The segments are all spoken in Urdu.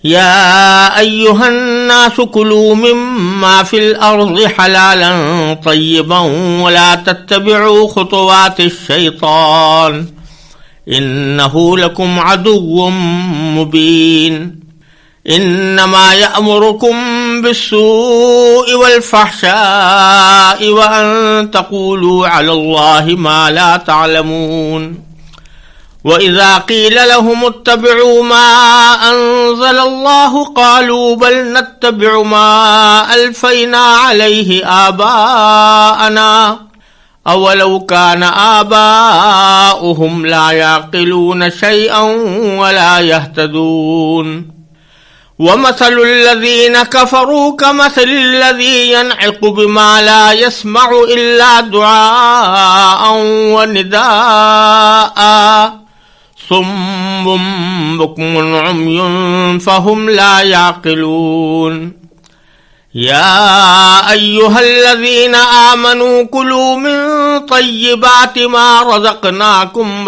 يا أيها الناس كلوا مما في الأرض حلالا طيبا ولا تتبعوا خطوات الشيطان إنه لكم عدو مبين إنما يأمركم بالسوء والفحشاء وأن تقولوا على الله ما لا تعلمون وإذا قيل لهم اتبعوا ما أنزل الله قالوا بل نتبع ما ألفينا عليه آباءنا أولو كان آباؤهم لا يعقلون شيئا ولا يهتدون ومثل الذين كفروا كمثل الذي ينعق بما لا يسمع إلا دعاء ونداء صم بكم عمي فهم لا يعقلون يا أيها الذين آمنوا كلوا من طيبات ما رزقناكم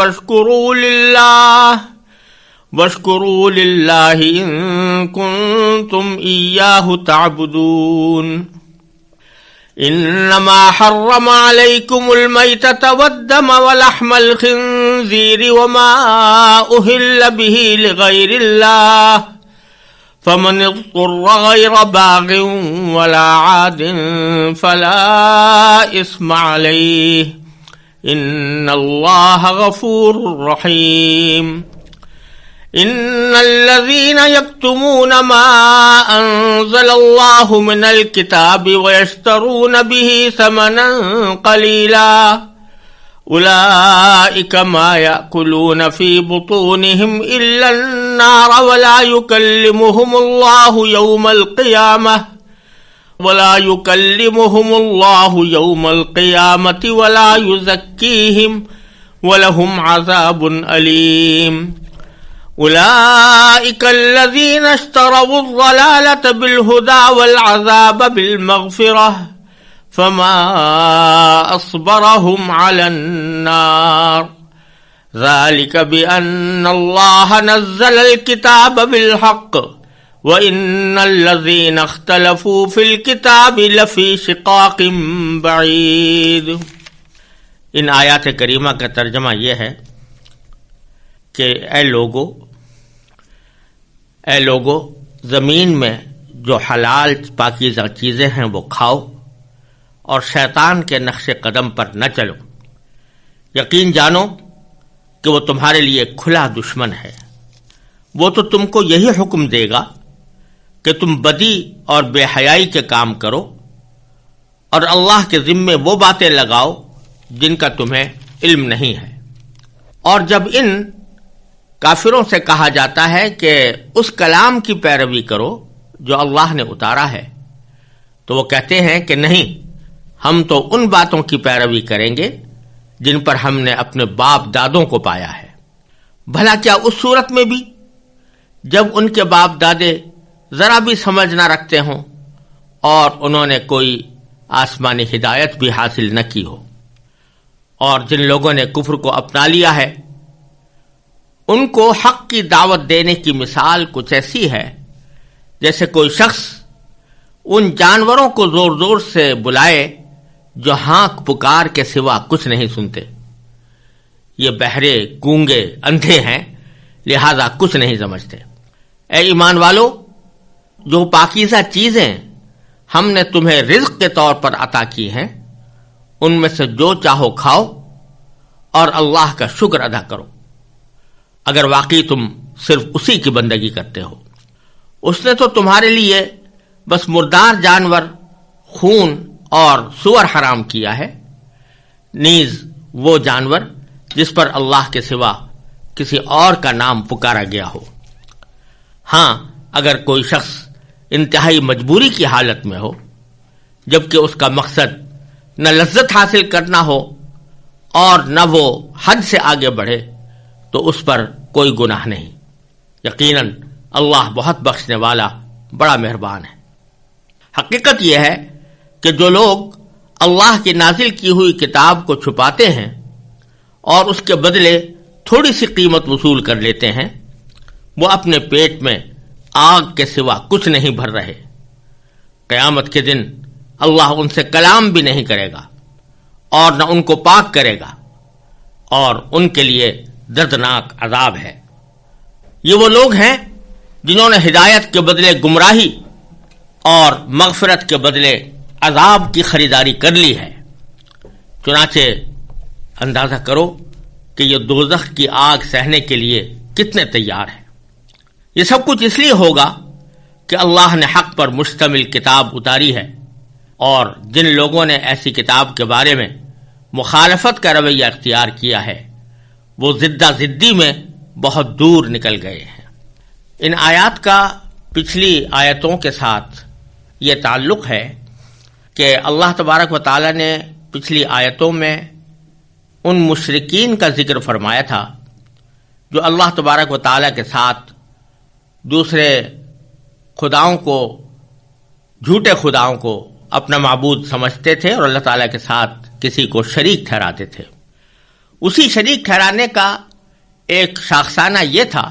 واشكروا لله إن كنتم إياه تعبدون إنما حرم عليكم الميتة والدم ولحم الخنزير وما أهل به لغير الله فمن اضطر غير باغ ولا عاد فلا إثم عليه إن الله غفور رحيم إن الذين يكتمون ما أنزل الله من الكتاب ويشترون به ثمنا قليلا أولئك ما يأكلون في بطونهم إلا النار ولا يكلمهم الله يوم القيامة ولا يزكيهم ولهم عذاب أليم أولئك الذين اشتروا الضلالة بالهدى والعذاب بالمغفرة فما أصبرهم على النار ذلك بأن الله نزل الكتاب بالحق وإن الذين اختلفوا في الكتاب لفي شقاق بعيد۔ ان آیات کریمہ کا ترجمہ یہ ہے کہ اے لوگو زمین میں جو حلال پاکیزہ چیزیں ہیں وہ کھاؤ اور شیطان کے نقش قدم پر نہ چلو، یقین جانو کہ وہ تمہارے لیے کھلا دشمن ہے۔ وہ تو تم کو یہی حکم دے گا کہ تم بدی اور بے حیائی کے کام کرو اور اللہ کے ذمے وہ باتیں لگاؤ جن کا تمہیں علم نہیں ہے۔ اور جب ان کافروں سے کہا جاتا ہے کہ اس کلام کی پیروی کرو جو اللہ نے اتارا ہے، تو وہ کہتے ہیں کہ نہیں، ہم تو ان باتوں کی پیروی کریں گے جن پر ہم نے اپنے باپ دادوں کو پایا ہے۔ بھلا کیا اس صورت میں بھی جب ان کے باپ دادے ذرا بھی سمجھ نہ رکھتے ہوں اور انہوں نے کوئی آسمانی ہدایت بھی حاصل نہ کی ہو؟ اور جن لوگوں نے کفر کو اپنا لیا ہے ان کو حق کی دعوت دینے کی مثال کچھ ایسی ہے جیسے کوئی شخص ان جانوروں کو زور زور سے بلائے جو ہانک پکار کے سوا کچھ نہیں سنتے۔ یہ بہرے، گونگے، اندھے ہیں، لہذا کچھ نہیں سمجھتے۔ اے ایمان والو، جو پاکیزہ چیزیں ہم نے تمہیں رزق کے طور پر عطا کی ہیں ان میں سے جو چاہو کھاؤ اور اللہ کا شکر ادا کرو، اگر واقعی تم صرف اسی کی بندگی کرتے ہو۔ اس نے تو تمہارے لیے بس مردار جانور، خون اور سور حرام کیا ہے، نیز وہ جانور جس پر اللہ کے سوا کسی اور کا نام پکارا گیا ہو۔ ہاں، اگر کوئی شخص انتہائی مجبوری کی حالت میں ہو، جبکہ اس کا مقصد نہ لذت حاصل کرنا ہو اور نہ وہ حد سے آگے بڑھے، تو اس پر کوئی گناہ نہیں۔ یقیناً اللہ بہت بخشنے والا، بڑا مہربان ہے۔ حقیقت یہ ہے کہ جو لوگ اللہ کی نازل کی ہوئی کتاب کو چھپاتے ہیں اور اس کے بدلے تھوڑی سی قیمت وصول کر لیتے ہیں، وہ اپنے پیٹ میں آگ کے سوا کچھ نہیں بھر رہے۔ قیامت کے دن اللہ ان سے کلام بھی نہیں کرے گا اور نہ ان کو پاک کرے گا، اور ان کے لیے دردناک عذاب ہے۔ یہ وہ لوگ ہیں جنہوں نے ہدایت کے بدلے گمراہی اور مغفرت کے بدلے عذاب کی خریداری کر لی ہے۔ چنانچہ اندازہ کرو کہ یہ دوزخ کی آگ سہنے کے لیے کتنے تیار ہیں۔ یہ سب کچھ اس لیے ہوگا کہ اللہ نے حق پر مشتمل کتاب اتاری ہے، اور جن لوگوں نے ایسی کتاب کے بارے میں مخالفت کا رویہ اختیار کیا ہے وہ ضدہ ضدی میں بہت دور نکل گئے ہیں۔ ان آیات کا پچھلی آیتوں کے ساتھ یہ تعلق ہے کہ اللہ تبارک و تعالی نے پچھلی آیتوں میں ان مشرکین کا ذکر فرمایا تھا جو اللہ تبارک و تعالی کے ساتھ دوسرے خداؤں کو، جھوٹے خداؤں کو اپنا معبود سمجھتے تھے اور اللہ تعالیٰ کے ساتھ کسی کو شریک ٹھہراتے تھے۔ اسی شریک ٹھہرانے کا ایک شاخسانہ یہ تھا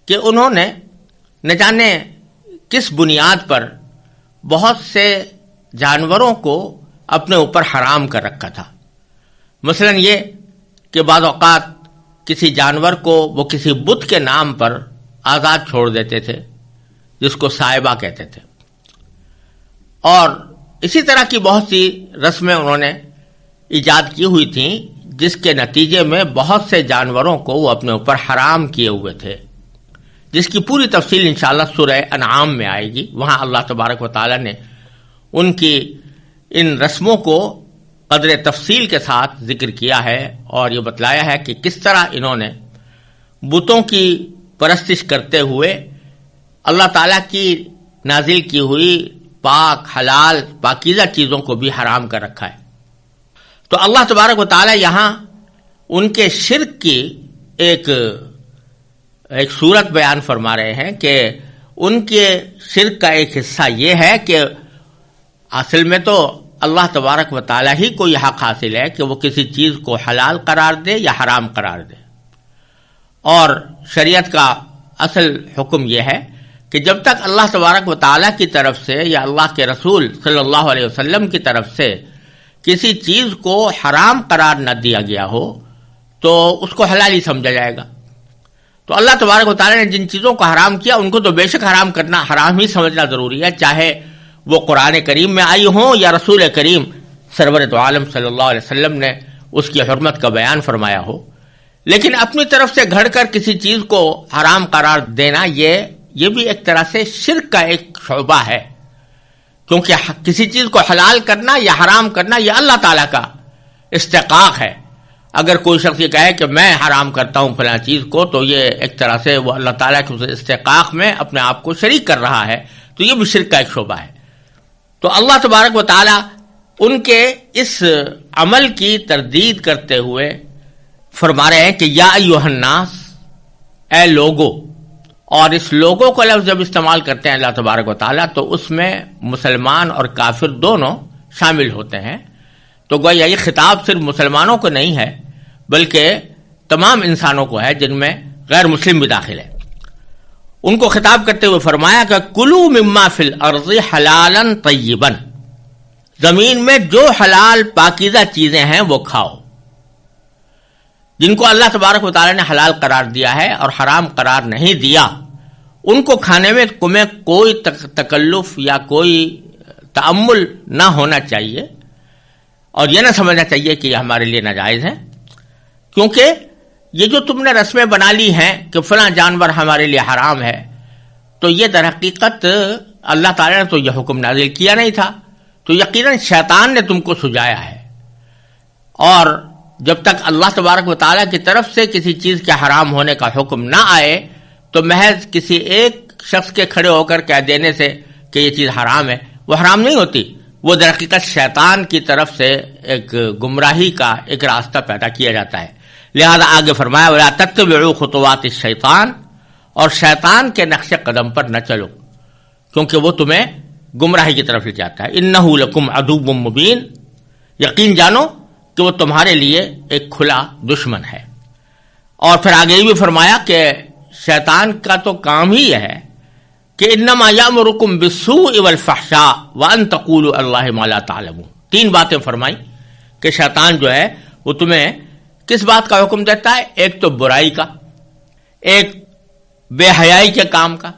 کہ انہوں نے نہ جانے کس بنیاد پر بہت سے جانوروں کو اپنے اوپر حرام کر رکھا تھا۔ مثلا یہ کہ بعض اوقات کسی جانور کو وہ کسی بت کے نام پر آزاد چھوڑ دیتے تھے جس کو صائبہ کہتے تھے، اور اسی طرح کی بہت سی رسمیں انہوں نے ایجاد کی ہوئی تھیں جس کے نتیجے میں بہت سے جانوروں کو وہ اپنے اوپر حرام کیے ہوئے تھے، جس کی پوری تفصیل انشاءاللہ سورہ انعام میں آئے گی۔ وہاں اللہ تبارک و تعالی نے ان کی ان رسموں کو قدر تفصیل کے ساتھ ذکر کیا ہے اور یہ بتلایا ہے کہ کس طرح انہوں نے بتوں کی پرستش کرتے ہوئے اللہ تعالیٰ کی نازل کی ہوئی پاک، حلال، پاکیزہ چیزوں کو بھی حرام کر رکھا ہے۔ تو اللہ تبارک و تعالیٰ یہاں ان کے شرک کی ایک صورت بیان فرما رہے ہیں کہ ان کے شرک کا ایک حصہ یہ ہے کہ اصل میں تو اللہ تبارک و تعالیٰ ہی کو یہ حق حاصل ہے کہ وہ کسی چیز کو حلال قرار دے یا حرام قرار دے، اور شریعت کا اصل حکم یہ ہے کہ جب تک اللہ تبارک و تعالیٰ کی طرف سے یا اللہ کے رسول صلی اللہ علیہ وسلم کی طرف سے کسی چیز کو حرام قرار نہ دیا گیا ہو تو اس کو حلال ہی سمجھا جائے گا۔ تو اللہ تبارک و تعالیٰ نے جن چیزوں کو حرام کیا ان کو تو بے شک حرام کرنا، حرام ہی سمجھنا ضروری ہے، چاہے وہ قرآن کریم میں آئی ہوں یا رسول کریم سرور دو عالم صلی اللہ علیہ وسلم نے اس کی حرمت کا بیان فرمایا ہو۔ لیکن اپنی طرف سے گھڑ کر کسی چیز کو حرام قرار دینا یہ بھی ایک طرح سے شرک کا ایک شعبہ ہے، کیونکہ کسی چیز کو حلال کرنا یا حرام کرنا یہ اللہ تعالیٰ کا استحقاق ہے۔ اگر کوئی شخص یہ کہے کہ میں حرام کرتا ہوں فلاں چیز کو تو یہ ایک طرح سے وہ اللہ تعالیٰ کے استحقاق میں اپنے آپ کو شریک کر رہا ہے، تو یہ بھی شرک کا ایک شعبہ ہے۔ تو اللہ تبارک و تعالیٰ ان کے اس عمل کی تردید کرتے ہوئے فرما رہے ہیں کہ یا ایھا الناس، اے لوگو، اور اس لوگوں کو لفظ جب استعمال کرتے ہیں اللہ تبارک و تعالیٰ تو اس میں مسلمان اور کافر دونوں شامل ہوتے ہیں۔ تو گویا یہ خطاب صرف مسلمانوں کو نہیں ہے بلکہ تمام انسانوں کو ہے جن میں غیر مسلم بھی داخل ہے۔ ان کو خطاب کرتے ہوئے فرمایا کہ کلوا مما فی الارض حلالا طیبا، زمین میں جو حلال پاکیزہ چیزیں ہیں وہ کھاؤ۔ جن کو اللہ تبارک و تعالی نے حلال قرار دیا ہے اور حرام قرار نہیں دیا، ان کو کھانے میں تمہیں کوئی تکلف یا کوئی تأمل نہ ہونا چاہیے، اور یہ نہ سمجھنا چاہیے کہ یہ ہمارے لیے ناجائز ہے، کیونکہ یہ جو تم نے رسمیں بنا لی ہیں کہ فلاں جانور ہمارے لیے حرام ہے، تو یہ در حقیقت اللہ تعالی نے تو یہ حکم نازل کیا نہیں تھا، تو یقیناً شیطان نے تم کو سجایا ہے۔ اور جب تک اللہ تبارک و تعالیٰ کی طرف سے کسی چیز کے حرام ہونے کا حکم نہ آئے تو محض کسی ایک شخص کے کھڑے ہو کر کہہ دینے سے کہ یہ چیز حرام ہے وہ حرام نہیں ہوتی، وہ در حقیقت شیطان کی طرف سے ایک گمراہی کا ایک راستہ پیدا کیا جاتا ہے۔ لہذا آگے فرمایا وَلَا تَتَّبِعُوا خُطُوَاتِ الشَّيْطَانِ، اور شیطان کے نقش قدم پر نہ چلو کیونکہ وہ تمہیں گمراہی کی طرف لے جاتا ہے۔ إِنَّهُ لَكُمْ عَدُوٌّ مُّبِينٌ، یقین جانو کہ وہ تمہارے لیے ایک کھلا دشمن ہے۔ اور پھر آگے یہ بھی فرمایا کہ شیطان کا تو کام ہی یہ ہے کہ انما یامرکم بالسوء والفحشاء وان تقولوا علی اللہ ما لا تعلمون. 3 باتیں فرمائی کہ شیطان جو ہے وہ تمہیں کس بات کا حکم دیتا ہے؟ ایک تو برائی کا، ایک بے حیائی کے کام کا،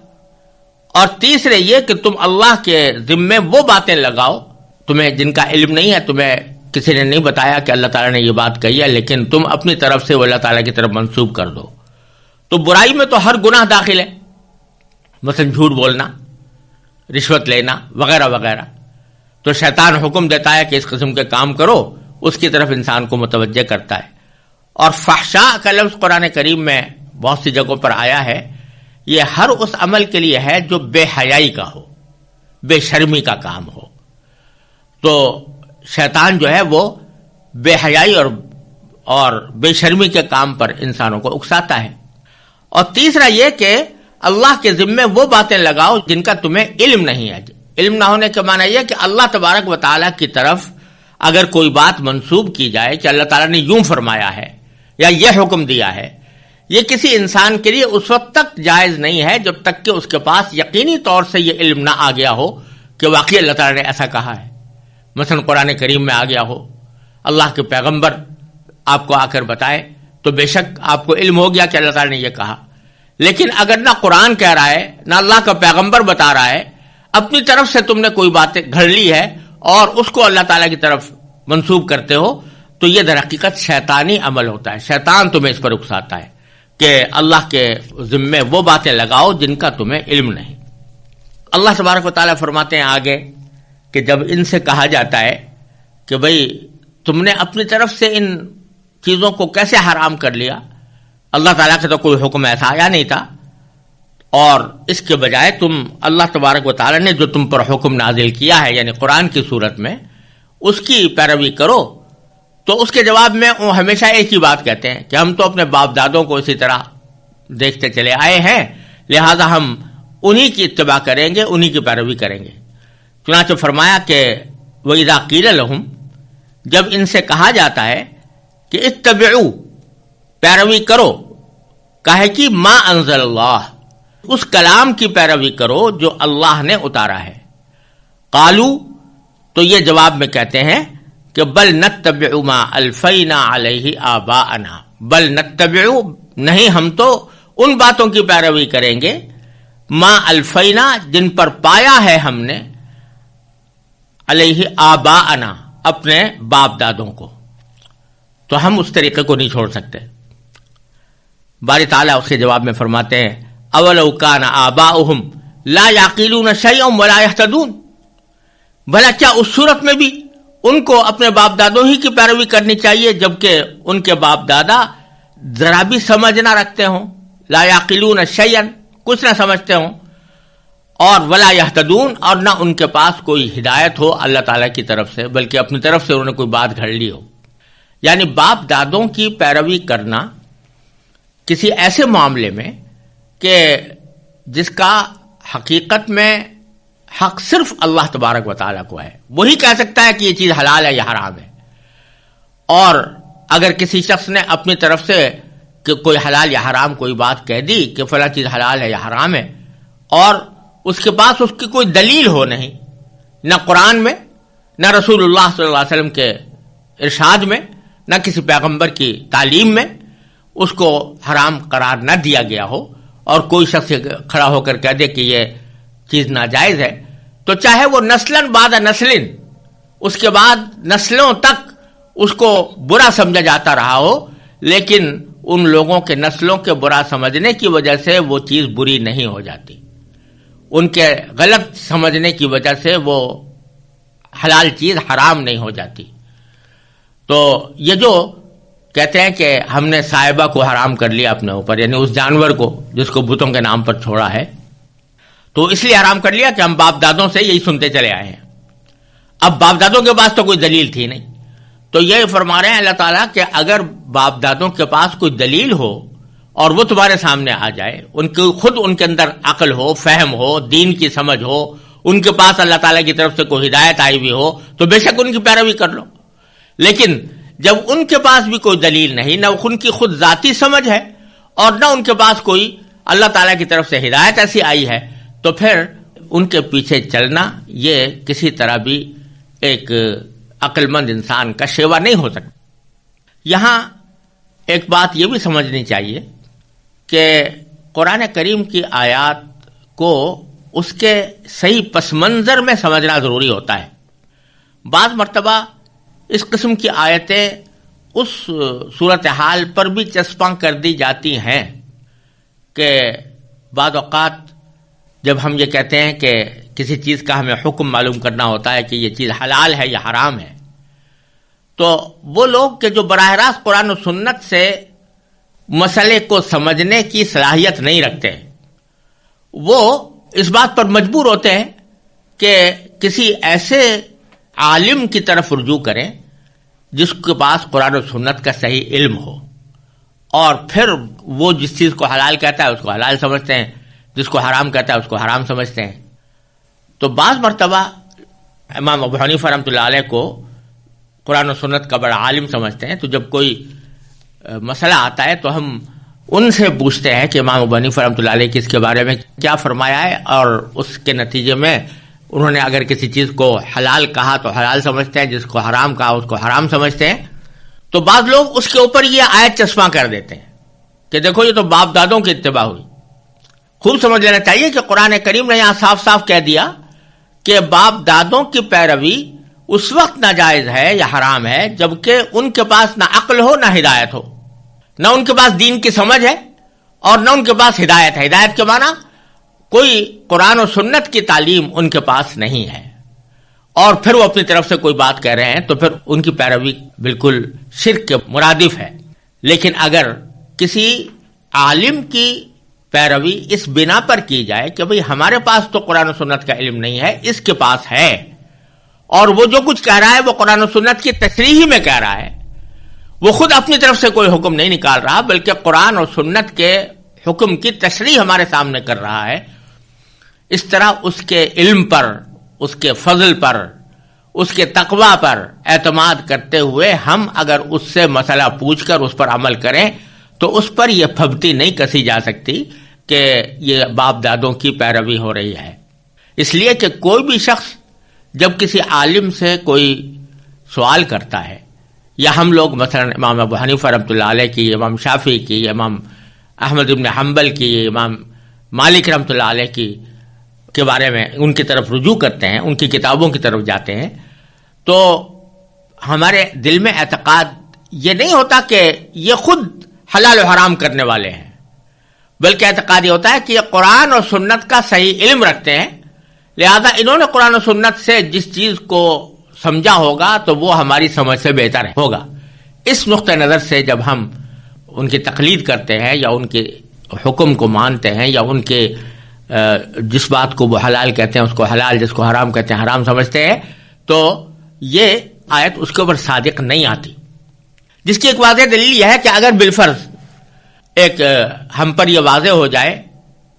اور تیسرے یہ کہ تم اللہ کے ذمے وہ باتیں لگاؤ تمہیں جن کا علم نہیں ہے، تمہیں کسی نے نہیں بتایا کہ اللہ تعالیٰ نے یہ بات کہی ہے، لیکن تم اپنی طرف سے وہ اللہ تعالیٰ کی طرف منسوب کر دو. تو برائی میں تو ہر گناہ داخل ہے، مثلا جھوٹ بولنا، رشوت لینا وغیرہ وغیرہ. تو شیطان حکم دیتا ہے کہ اس قسم کے کام کرو، اس کی طرف انسان کو متوجہ کرتا ہے. اور فحشاء کا لفظ قرآن کریم میں بہت سی جگہوں پر آیا ہے. یہ ہر اس عمل کے لیے ہے جو بے حیائی کا ہو، بے شرمی کا کام ہو. تو شیطان جو ہے وہ بے حیائی اور بے شرمی کے کام پر انسانوں کو اکساتا ہے. اور تیسرا یہ کہ اللہ کے ذمے وہ باتیں لگاؤ جن کا تمہیں علم نہیں ہے. علم نہ ہونے کے معنی یہ کہ اللہ تبارک و تعالیٰ کی طرف اگر کوئی بات منسوب کی جائے کہ اللہ تعالیٰ نے یوں فرمایا ہے یا یہ حکم دیا ہے، یہ کسی انسان کے لیے اس وقت تک جائز نہیں ہے جب تک کہ اس کے پاس یقینی طور سے یہ علم نہ آ گیا ہو کہ واقعی اللہ تعالیٰ نے ایسا کہا ہے. مثلا قرآن کریم میں آ گیا ہو، اللہ کے پیغمبر آپ کو آ کر بتائے تو بے شک آپ کو علم ہو گیا کہ اللہ تعالیٰ نے یہ کہا. لیکن اگر نہ قرآن کہہ رہا ہے نہ اللہ کا پیغمبر بتا رہا ہے، اپنی طرف سے تم نے کوئی باتیں گھڑ لی ہے اور اس کو اللہ تعالیٰ کی طرف منسوب کرتے ہو، تو یہ در حقیقت شیطانی عمل ہوتا ہے. شیطان تمہیں اس پر اکساتا ہے کہ اللہ کے ذمے وہ باتیں لگاؤ جن کا تمہیں علم نہیں. اللہ تبارک و تعالیٰ فرماتے ہیں آگے کہ جب ان سے کہا جاتا ہے کہ بھئی تم نے اپنی طرف سے ان چیزوں کو کیسے حرام کر لیا، اللہ تعالیٰ کا تو کوئی حکم ایسا آیا نہیں تھا، اور اس کے بجائے تم اللہ تبارک و تعالیٰ نے جو تم پر حکم نازل کیا ہے یعنی قرآن کی صورت میں اس کی پیروی کرو. تو اس کے جواب میں وہ ہمیشہ ایک ہی بات کہتے ہیں کہ ہم تو اپنے باپ دادوں کو اسی طرح دیکھتے چلے آئے ہیں، لہذا ہم انہی کی اتباع کریں گے، انہی کی پیروی کریں گے. چنانچہ فرمایا کہ وَإِذَا قِيلَ لَهُمْ، جب ان سے کہا جاتا ہے کہ اتبعوا، پیروی کرو، کہے کہ ما انزل اللہ، اس کلام کی پیروی کرو جو اللہ نے اتارا ہے. قالو، تو یہ جواب میں کہتے ہیں کہ بل نتبع ما الفینا علیہ آباءنا، بل نتبع، نہیں ہم تو ان باتوں کی پیروی کریں گے، ما الفینا، جن پر پایا ہے ہم نے، علیہ آباءنا، اپنے باپ دادوں کو، تو ہم اس طریقے کو نہیں چھوڑ سکتے. باری تعالیٰ اس کے جواب میں فرماتے ہیں اولو کان آباؤہم لا یعقلون شیئا ولا یہتدون، بھلا کیا اس صورت میں بھی ان کو اپنے باپ دادوں ہی کی پیروی کرنی چاہیے جبکہ ان کے باپ دادا ذرا بھی سمجھ نہ رکھتے ہوں، لا یعقلون شیئا، کچھ نہ سمجھتے ہوں، اور ولا یہتدون، اور نہ ان کے پاس کوئی ہدایت ہو اللہ تعالیٰ کی طرف سے بلکہ اپنی طرف سے انہوں نے کوئی بات گھڑ لی ہو. یعنی باپ دادوں کی پیروی کرنا کسی ایسے معاملے میں کہ جس کا حقیقت میں حق صرف اللہ تبارک و تعالیٰ کو ہے، وہی کہہ سکتا ہے کہ یہ چیز حلال ہے یا حرام ہے. اور اگر کسی شخص نے اپنی طرف سے کہ کوئی حلال یا حرام کوئی بات کہہ دی کہ فلاں چیز حلال ہے یا حرام ہے، اور اس کے پاس اس کی کوئی دلیل ہو نہیں، نہ قرآن میں، نہ رسول اللہ صلی اللہ علیہ وسلم کے ارشاد میں، نہ کسی پیغمبر کی تعلیم میں اس کو حرام قرار نہ دیا گیا ہو، اور کوئی شخص کھڑا ہو کر کہہ دے کہ یہ چیز ناجائز ہے، تو چاہے وہ نسلاً بعد نسلن، اس کے بعد نسلوں تک اس کو برا سمجھا جاتا رہا ہو، لیکن ان لوگوں کے نسلوں کے برا سمجھنے کی وجہ سے وہ چیز بری نہیں ہو جاتی، ان کے غلط سمجھنے کی وجہ سے وہ حلال چیز حرام نہیں ہو جاتی. تو یہ جو کہتے ہیں کہ ہم نے صاحبہ کو حرام کر لیا اپنے اوپر، یعنی اس جانور کو جس کو بتوں کے نام پر چھوڑا ہے، تو اس لیے حرام کر لیا کہ ہم باپ دادوں سے یہی سنتے چلے آئے ہیں. اب باپ دادوں کے پاس تو کوئی دلیل تھی نہیں، تو یہ فرما رہے ہیں اللہ تعالیٰ کہ اگر باپ دادوں کے پاس کوئی دلیل ہو اور وہ تمہارے سامنے آ جائے، ان کی خود ان کے اندر عقل ہو، فہم ہو، دین کی سمجھ ہو، ان کے پاس اللہ تعالیٰ کی طرف سے کوئی ہدایت آئی ہوئی ہو، تو بے شک ان کی پیروی کر لو. لیکن جب ان کے پاس بھی کوئی دلیل نہیں، نہ ان کی خود ذاتی سمجھ ہے اور نہ ان کے پاس کوئی اللہ تعالیٰ کی طرف سے ہدایت ایسی آئی ہے، تو پھر ان کے پیچھے چلنا یہ کسی طرح بھی ایک عقل مند انسان کا شیوا نہیں ہو سکتا۔ یہاں ایک بات یہ بھی سمجھنی چاہیے کہ قرآن کریم کی آیات کو اس کے صحیح پس منظر میں سمجھنا ضروری ہوتا ہے۔ بعض مرتبہ اس قسم کی آیتیں اس صورتحال پر بھی چسپاں کر دی جاتی ہیں کہ بعض اوقات جب ہم یہ کہتے ہیں کہ کسی چیز کا ہمیں حکم معلوم کرنا ہوتا ہے کہ یہ چیز حلال ہے یا حرام ہے، تو وہ لوگ کہ جو براہ راست قرآن و سنت سے مسئلے کو سمجھنے کی صلاحیت نہیں رکھتے، وہ اس بات پر مجبور ہوتے ہیں کہ کسی ایسے عالم کی طرف رجوع کریں جس کے پاس قرآن و سنت کا صحیح علم ہو، اور پھر وہ جس چیز کو حلال کہتا ہے اس کو حلال سمجھتے ہیں، جس کو حرام کہتا ہے اس کو حرام سمجھتے ہیں۔ تو بعض مرتبہ امام ابو حنیفہ رحمۃ اللہ علیہ کو قرآن و سنت کا بڑا عالم سمجھتے ہیں، تو جب کوئی مسئلہ آتا ہے تو ہم ان سے پوچھتے ہیں کہ امام ابو حنیفہ رحمۃ اللہ علیہ کی اس کے بارے میں کیا فرمایا ہے، اور اس کے نتیجے میں انہوں نے اگر کسی چیز کو حلال کہا تو حلال سمجھتے ہیں، جس کو حرام کہا اس کو حرام سمجھتے ہیں۔ تو بعض لوگ اس کے اوپر یہ آیت چسپاں کر دیتے ہیں کہ دیکھو یہ تو باپ دادوں کی اتباع ہوئی۔ خوب سمجھ لینا چاہیے کہ قرآن کریم نے یہاں صاف صاف کہہ دیا کہ باپ دادوں کی پیروی اس وقت ناجائز ہے یا حرام ہے جبکہ ان کے پاس نہ عقل ہو نہ ہدایت ہو، نہ ان کے پاس دین کی سمجھ ہے اور نہ ان کے پاس ہدایت ہے۔ ہدایت کے معنی کوئی قرآن و سنت کی تعلیم ان کے پاس نہیں ہے، اور پھر وہ اپنی طرف سے کوئی بات کہہ رہے ہیں تو پھر ان کی پیروی بالکل شرک کے مرادف ہے۔ لیکن اگر کسی عالم کی پیروی اس بنا پر کی جائے کہ بھئی ہمارے پاس تو قرآن و سنت کا علم نہیں ہے، اس کے پاس ہے، اور وہ جو کچھ کہہ رہا ہے وہ قرآن و سنت کی تشریح میں کہہ رہا ہے، وہ خود اپنی طرف سے کوئی حکم نہیں نکال رہا بلکہ قرآن اور سنت کے حکم کی تشریح ہمارے سامنے کر رہا ہے، اس طرح اس کے علم پر، اس کے فضل پر، اس کے تقوی پر اعتماد کرتے ہوئے ہم اگر اس سے مسئلہ پوچھ کر اس پر عمل کریں تو اس پر یہ پھبتی نہیں کسی جا سکتی کہ یہ باپ دادوں کی پیروی ہو رہی ہے۔ اس لیے کہ کوئی بھی شخص جب کسی عالم سے کوئی سوال کرتا ہے، یا ہم لوگ مثلا امام ابو حنیفہ رحمۃ اللہ علیہ کی، امام شافعی کی، امام احمد بن حنبل کی، امام مالک رحمۃ اللہ علیہ کی کے بارے میں ان کی طرف رجوع کرتے ہیں، ان کی کتابوں کی طرف جاتے ہیں، تو ہمارے دل میں اعتقاد یہ نہیں ہوتا کہ یہ خود حلال و حرام کرنے والے ہیں، بلکہ اعتقاد یہ ہوتا ہے کہ یہ قرآن اور سنت کا صحیح علم رکھتے ہیں، لہذا انہوں نے قرآن و سنت سے جس چیز کو سمجھا ہوگا تو وہ ہماری سمجھ سے بہتر ہوگا۔ اس نقطہ نظر سے جب ہم ان کی تقلید کرتے ہیں یا ان کے حکم کو مانتے ہیں یا ان کے جس بات کو وہ حلال کہتے ہیں اس کو حلال، جس کو حرام کہتے ہیں حرام سمجھتے ہیں، تو یہ آیت اس کے اوپر صادق نہیں آتی، جس کی ایک واضح دلیل یہ ہے کہ اگر بالفرض ایک ہم پر یہ واضح ہو جائے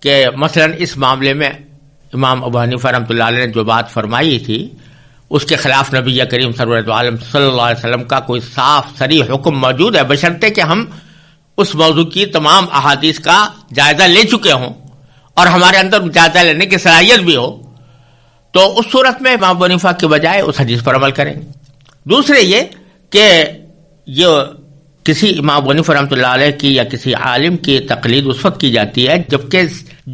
کہ مثلا اس معاملے میں امام ابو حنیفہ رحمۃ اللہ علیہ نے جو بات فرمائی تھی اس کے خلاف نبی کریم سرورت عالم صلی اللہ علیہ وسلم کا کوئی صاف صریح حکم موجود ہے، بشرطے کہ ہم اس موضوع کی تمام احادیث کا جائزہ لے چکے ہوں اور ہمارے اندر جائزہ لینے کی صلاحیت بھی ہو، تو اس صورت میں امام ابو حنیفہ کے بجائے اس حدیث پر عمل کریں گے۔ دوسرے یہ کہ یہ کسی امام ابو حنیفہ رحمۃ اللہ علیہ کی یا کسی عالم کی تقلید اس وقت کی جاتی ہے جبکہ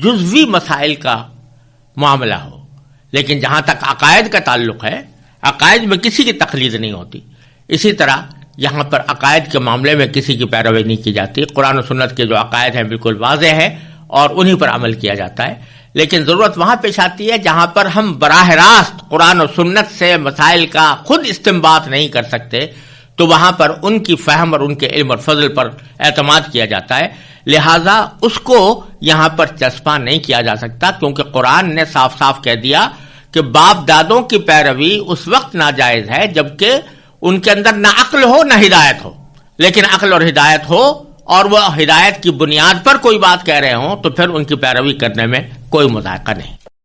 جزوی مسائل کا معاملہ ہو، لیکن جہاں تک عقائد کا تعلق ہے عقائد میں کسی کی تقلید نہیں ہوتی۔ اسی طرح یہاں پر عقائد کے معاملے میں کسی کی پیروی نہیں کی جاتی، قرآن و سنت کے جو عقائد ہیں بالکل واضح ہے اور انہی پر عمل کیا جاتا ہے، لیکن ضرورت وہاں پیش آتی ہے جہاں پر ہم براہ راست قرآن و سنت سے مسائل کا خود استنباط نہیں کر سکتے، تو وہاں پر ان کی فہم اور ان کے علم اور فضل پر اعتماد کیا جاتا ہے، لہذا اس کو یہاں پر چسپاں نہیں کیا جا سکتا، کیونکہ قرآن نے صاف صاف کہہ دیا کہ باپ دادوں کی پیروی اس وقت ناجائز ہے جبکہ ان کے اندر نہ عقل ہو نہ ہدایت ہو، لیکن عقل اور ہدایت ہو اور وہ ہدایت کی بنیاد پر کوئی بات کہہ رہے ہوں تو پھر ان کی پیروی کرنے میں کوئی مذائقہ نہیں۔